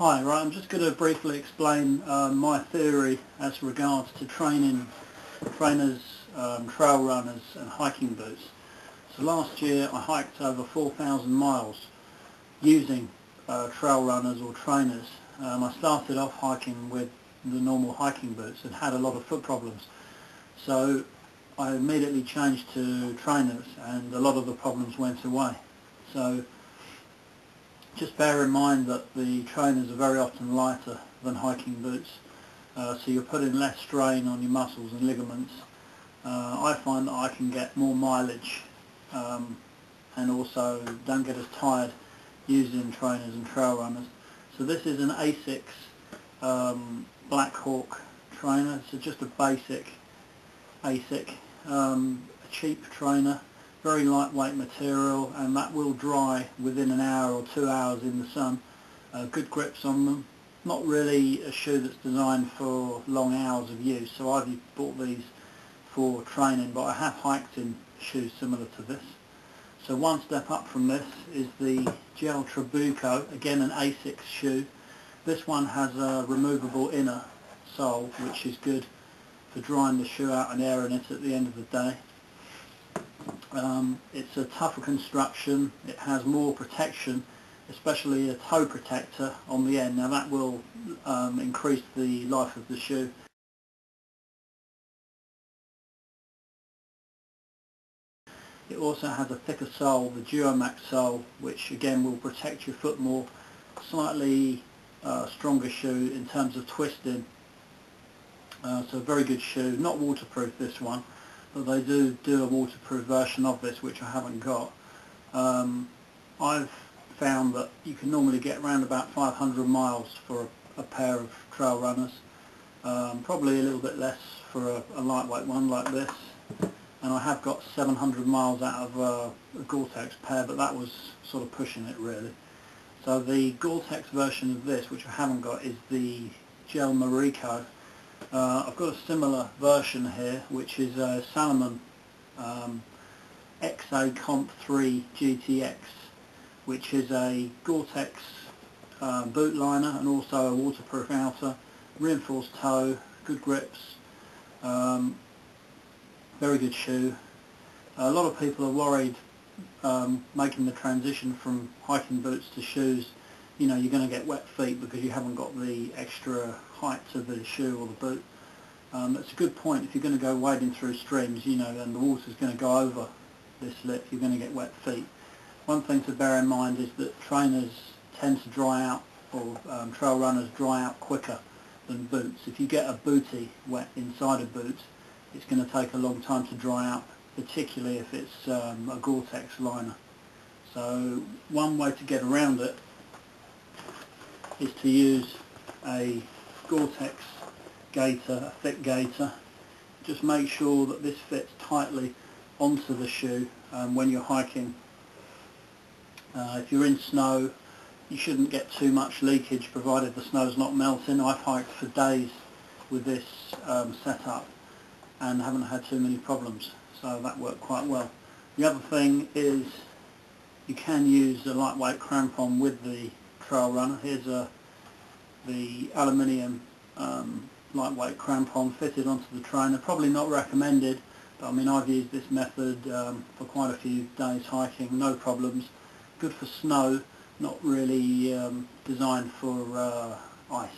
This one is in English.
Hi, right, I'm just going to briefly explain my theory as regards to trainers, trail runners and hiking boots. So last year I hiked over 4,000 miles using trail runners or trainers. I started off hiking with the normal hiking boots and had a lot of foot problems. So I immediately changed to trainers and a lot of the problems went away. So just bear in mind that the trainers are very often lighter than hiking boots, so you're putting less strain on your muscles and ligaments. I find that I can get more mileage and also don't get as tired using trainers and trail runners. So this is an ASICS Black Hawk trainer. So just a basic ASIC, a cheap trainer, very lightweight material, and that will dry within an hour or 2 hours in the sun. Good grips on them. Not really a shoe that's designed for long hours of use, so I've bought these for training, but I have hiked in shoes similar to this. So one step up from this is the Gel Trabuco, again an ASICS shoe. This one has a removable inner sole, which is good for drying the shoe out and airing it at the end of the day. It's a tougher construction, it has more protection, especially a toe protector on the end. Now that will increase the life of the shoe. It also has a thicker sole, the Duomax sole, which again will protect your foot more. Slightly stronger shoe in terms of twisting, so a very good shoe. Not waterproof, this one, but they do a waterproof version of this, which I haven't got. I've found that you can normally get around about 500 miles for a pair of trail runners, probably a little bit less for a lightweight one like this, and I have got 700 miles out of a Gore-Tex pair, but that was sort of pushing it really. So the Gore-Tex version of this, which I haven't got, is the Gel Marico. I've got a similar version here, which is a Salomon XA Comp 3 GTX, which is a Gore-Tex boot liner and also a waterproof outer, reinforced toe, good grips, very good shoe. A lot of people are worried making the transition from hiking boots to shoes. You know, you're going to get wet feet because you haven't got the extra height to the shoe or the boot. That's a good point. If you're going to go wading through streams, you know, and the water's going to go over this lip, you're going to get wet feet. One thing to bear in mind is that trainers tend to dry out, or trail runners dry out quicker than boots. If you get a bootie wet inside a boot, it's going to take a long time to dry out, particularly if it's a Gore-Tex liner. So one way to get around it is to use a Gore-Tex gaiter, a thick gaiter. Just make sure that this fits tightly onto the shoe when you're hiking. If you're in snow, you shouldn't get too much leakage provided the snow's not melting. I've hiked for days with this setup and haven't had too many problems, so that worked quite well. The other thing is you can use a lightweight crampon with the trail runner. Here's the aluminium lightweight crampon fitted onto the trainer. Probably not recommended, but I mean, I've used this method for quite a few days hiking, no problems. Good for snow, not really designed for ice.